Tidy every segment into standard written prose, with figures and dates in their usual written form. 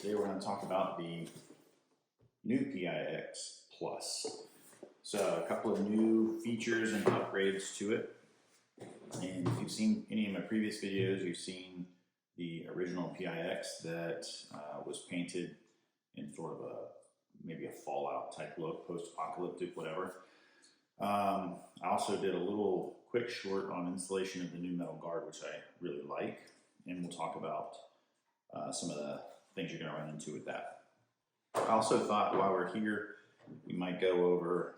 Today we're going to talk about the new PIX Plus. So a couple of new features and upgrades to it. And if you've seen any of my previous videos, you've seen the original PIX that was painted in sort of maybe a Fallout type look, post-apocalyptic, whatever. I also did a little quick short on installation of the new metal guard, which I really like, and we'll talk about some of the things you're going to run into with that. I also thought while we're here, we might go over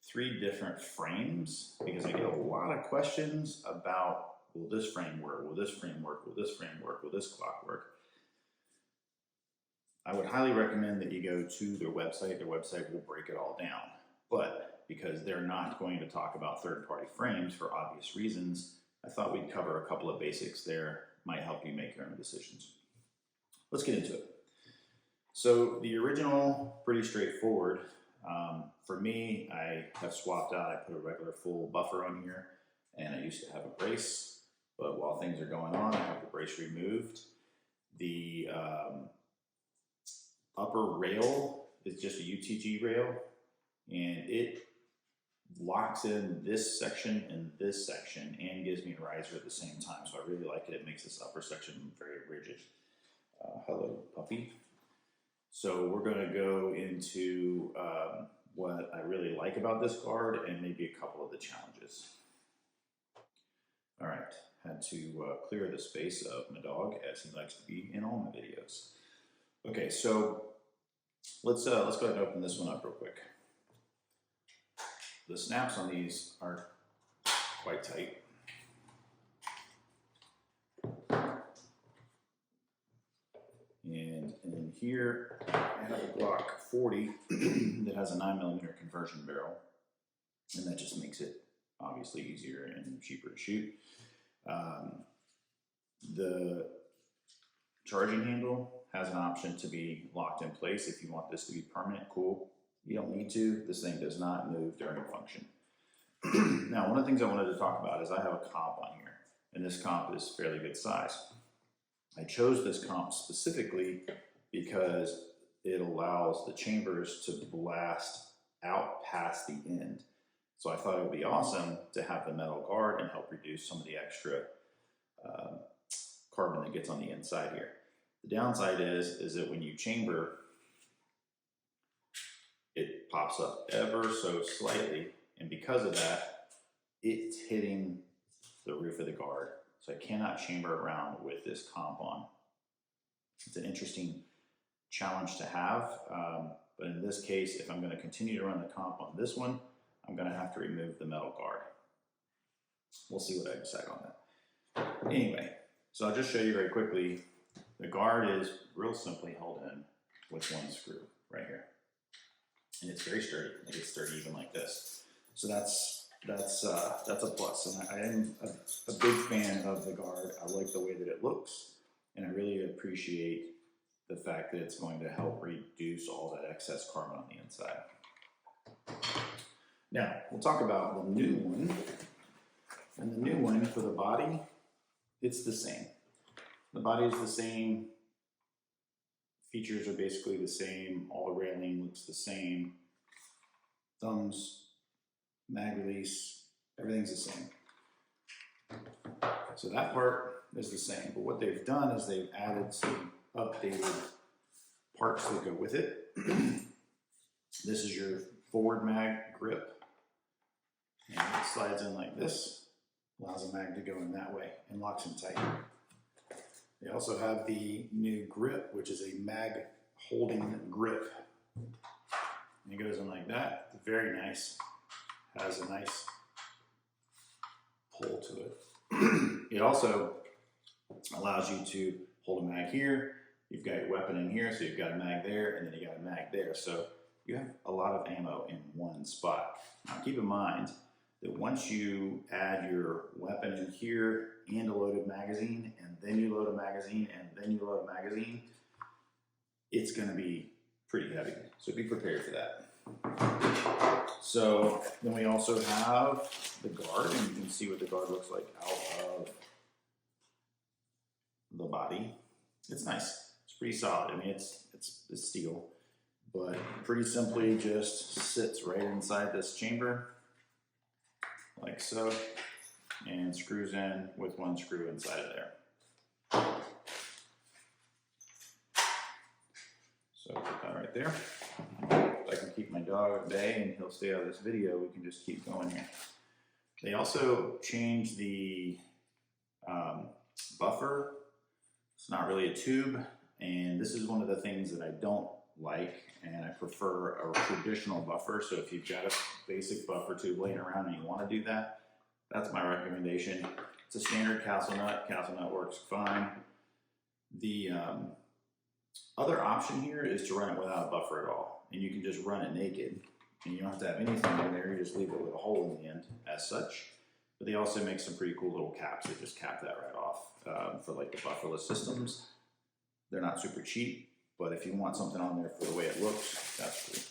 3 different frames, because I get a lot of questions about, will this frame work? Will this frame work? Will this frame work? Will this Glock work? I would highly recommend that you go to their website. Their website will break it all down. But because they're not going to talk about third-party frames for obvious reasons, I thought we'd cover a couple of basics there. Might help you make your own decisions. Let's get into it. So the original, pretty straightforward. For me, I have swapped out. I put a regular full buffer on here, and I used to have a brace. But while things are going on, I have the brace removed. The upper rail is just a UTG rail, and it locks in this section and this section and gives me a riser at the same time. So I really like it. It makes this upper section very rigid. Hello, puppy. So we're going to go into what I really like about this guard and maybe a couple of the challenges. All right, had to clear the space of my dog, as he likes to be in all my videos. Okay, so let's go ahead and open this one up real quick. The snaps on these are quite tight. And in here, I have a Glock 40 that has a 9mm conversion barrel, and that just makes it obviously easier and cheaper to shoot. The charging handle has an option to be locked in place. If you want this to be permanent, cool. You don't need to. This thing does not move during function. Now, one of the things I wanted to talk about is I have a comp on here, and this comp is fairly good size. I chose this comp specifically because it allows the chambers to blast out past the end. So I thought it would be awesome to have the metal guard and help reduce some of the extra carbon that gets on the inside here. The downside is that when you chamber, it pops up ever so slightly, and because of that, it's hitting the roof of the guard. So I cannot chamber around with this comp on. It's an interesting challenge to have, but in this case, if I'm going to continue to run the comp on this one, I'm going to have to remove the metal guard. We'll see what I decide on that. Anyway, so I'll just show you very quickly. The guard is real simply held in with one screw right here. And it's very sturdy. It gets sturdy even like this. So that's a plus. And I am a big fan of the guard. I like the way that it looks, and I really appreciate the fact that it's going to help reduce all that excess carbon on the inside. Now, we'll talk about the new one. And the new one for the body, it's the same. The body is the same. Features are basically the same. All the railing looks the same. Thumbs, mag release, everything's the same. So that part is the same. But what they've done is they've added some updated parts that go with it. This is your forward mag grip. And it slides in like this. Allows a mag to go in that way and locks in tight. They also have the new grip, which is a mag holding grip. And it goes in like that. It's very nice. Has a nice pull to it. It also allows you to hold a mag here. You've got your weapon in here, so you've got a mag there, and then you got a mag there. So you have a lot of ammo in one spot. Now keep in mind that once you add your weapon in here and a loaded magazine, and then you load a magazine, and then you load a magazine, it's going to be pretty heavy. So be prepared for that. So then we also have the guard, and you can see what the guard looks like out of the body. It's nice. It's pretty solid. I mean, it's steel, but pretty simply just sits right inside this chamber, like so, and screws in with one screw inside of there. So put that right there. If I can keep my dog at bay and he'll stay out of this video, we can just keep going here. They also changed the buffer. It's not really a tube, and this is one of the things that I don't like, and I prefer a traditional buffer. So if you've got a basic buffer tube laying around and you want to do that, that's my recommendation. It's a standard castle nut. Castle nut works fine. The other option here is to run it without a buffer at all, and you can just run it naked, and you don't have to have anything in there. You just leave it with a hole in the end as such. But they also make some pretty cool little caps that just cap that right off for like the bufferless systems. They're not super cheap, but if you want something on there for the way it looks, that's cool.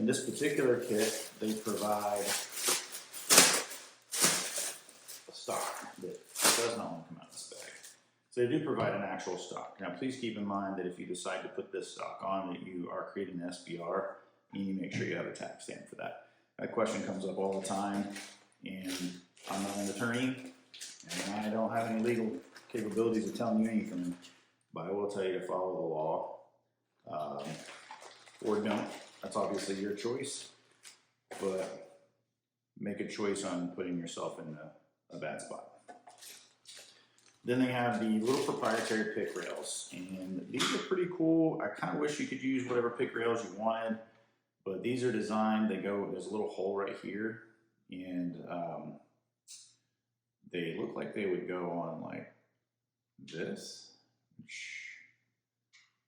In this particular kit, they provide a stock that does not want to come out of this bag. So they do provide an actual stock. Now please keep in mind that if you decide to put this stock on, that you are creating an SBR, and you make sure you have a tax stamp for that. That question comes up all the time, and I'm not an attorney, and I don't have any legal capabilities of telling you anything, but I will tell you to follow the law, or don't. That's obviously your choice, but make a choice on putting yourself in a bad spot. Then they have the little proprietary pick rails, and these are pretty cool. I kind of wish you could use whatever pick rails you wanted, but these are designed, there's a little hole right here, and they look like they would go on like this, which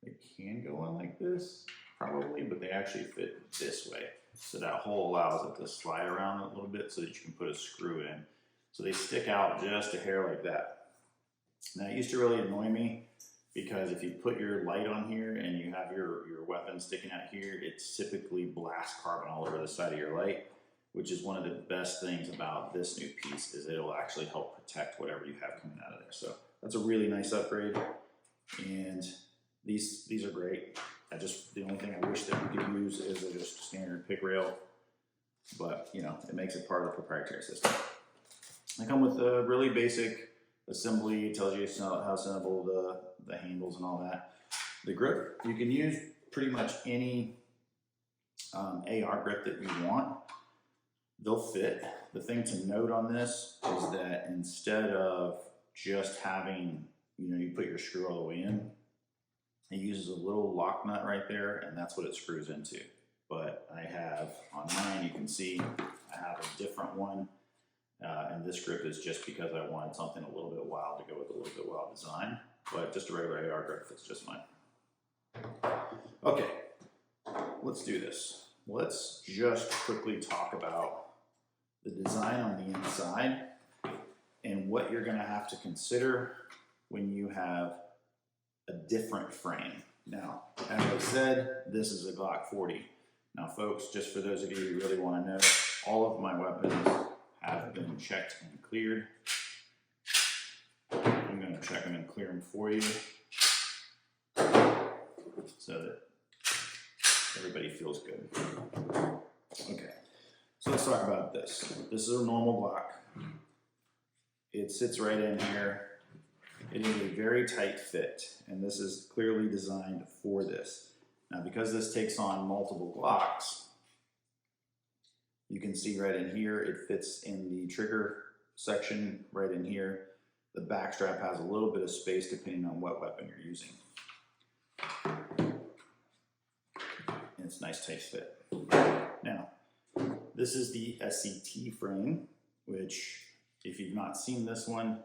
they can go on like this, probably, but they actually fit this way. So that hole allows it to slide around a little bit so that you can put a screw in. So they stick out just a hair like that. Now it used to really annoy me because if you put your light on here and you have your weapon sticking out here, it typically blasts carbon all over the side of your light, which is one of the best things about this new piece, is it'll actually help protect whatever you have coming out of there. So that's a really nice upgrade, and these are great. The only thing I wish that we could use is a just standard pick rail, but you know, it makes it part of the proprietary system. They come with a really basic assembly. It tells you how to assemble the handles and all that. The grip, you can use pretty much any AR grip that you want. They'll fit. The thing to note on this is that instead of just having, you put your screw all the way in, it uses a little lock nut right there, and that's what it screws into. But I have, on mine, you can see, I have a different one. And this grip is just because I wanted something a little bit wild to go with a little bit wild design. But just a regular AR grip fits just fine. Okay, let's do this. Let's just quickly talk about the design on the inside and what you're going to have to consider when you have a different frame. Now, as I said, this is a Glock 40. Now, folks, just for those of you who really want to know, all of my weapons have been checked and cleared. I'm going to check them and clear them for you so that everybody feels good. Okay, so let's talk about this. This is a normal Glock. It sits right in here. It is a very tight fit, and this is clearly designed for this. Now, because this takes on multiple Glocks, you can see right in here, it fits in the trigger section right in here. The back strap has a little bit of space depending on what weapon you're using. And it's a nice tight fit. Now, this is the SCT frame, which if you've not seen this one,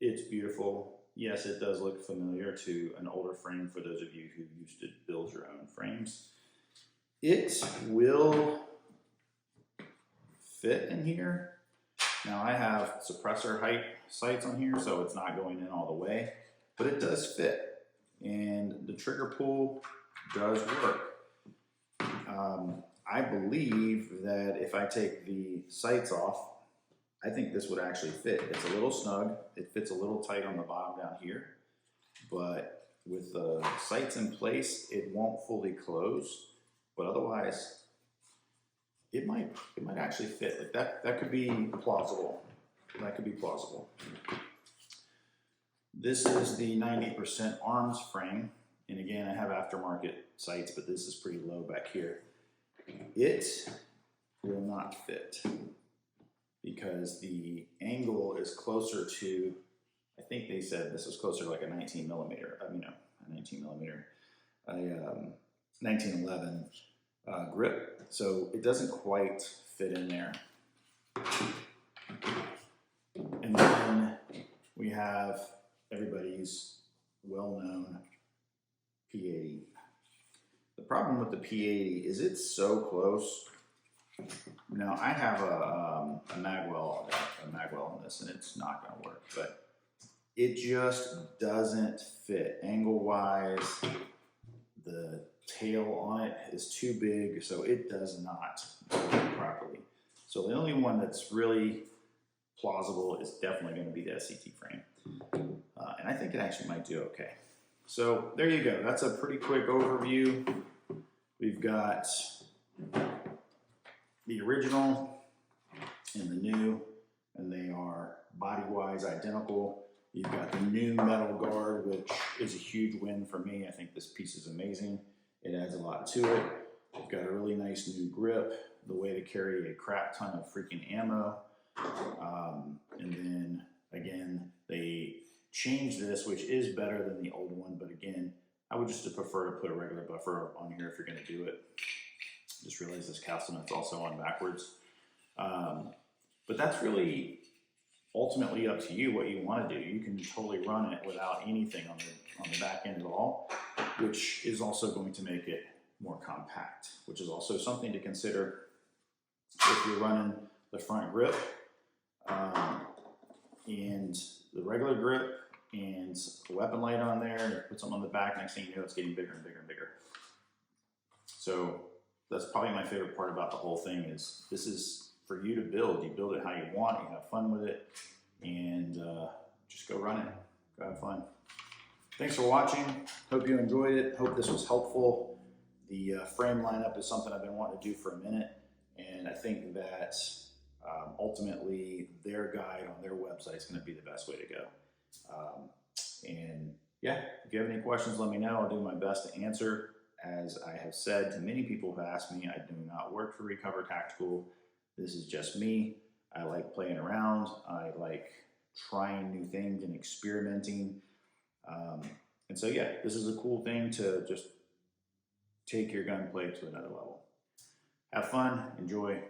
it's beautiful. Yes, it does look familiar to an older frame for those of you who used to build your own frames. It will fit in here. Now I have suppressor height sights on here, so it's not going in all the way, but it does fit. And the trigger pull does work. I believe that if I take the sights off, I think this would actually fit. It's a little snug. It fits a little tight on the bottom down here. but with the sights in place, it won't fully close, but otherwise, it might actually fit. Like that could be plausible. That could be plausible. This is the 90% arms frame. And again, I have aftermarket sights, but this is pretty low back here. It will not fit because the angle is closer to, I think they said this is closer to like a 19 millimeter, a 1911 grip. So it doesn't quite fit in there. And then we have everybody's well-known P80. The problem with the P80 is it's so close. Now I have a magwell in this, and it's not going to work, but it just doesn't fit angle-wise. The tail on it is too big, so it does not work properly. So the only one that's really plausible is definitely going to be the SCT frame, and I think it actually might do okay. So there you go. That's a pretty quick overview. We've got the original and the new, and they are body-wise identical. You've got the new metal guard, which is a huge win for me. I think this piece is amazing. It adds a lot to it. We've got a really nice new grip, the way to carry a crap ton of freaking ammo. And then again, they changed this, which is better than the old one. But again, I would just prefer to put a regular buffer on here if you're going to do it. Just realized this capsule nut's also on backwards. But that's really ultimately up to you what you want to do. You can totally run it without anything on the back end at all, which is also going to make it more compact, which is also something to consider if you're running the front grip and the regular grip and a weapon light on there, and you put something on the back, next thing you know, it's getting bigger and bigger and bigger. So that's probably my favorite part about the whole thing is this is for you to build. You build it how you want, you have fun with it, and just go run it. Go have fun. Thanks for watching. Hope you enjoyed it. Hope this was helpful. The frame lineup is something I've been wanting to do for a minute, and I think that ultimately their guide on their website is going to be the best way to go. And yeah, if you have any questions, let me know. I'll do my best to answer. As I have said to many people who have asked me, I do not work for Recover Tactical. This is just me. I like playing around. I like trying new things and experimenting. And so yeah, this is a cool thing to just take your gunplay to another level. Have fun, enjoy,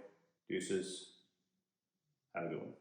deuces, have a good one.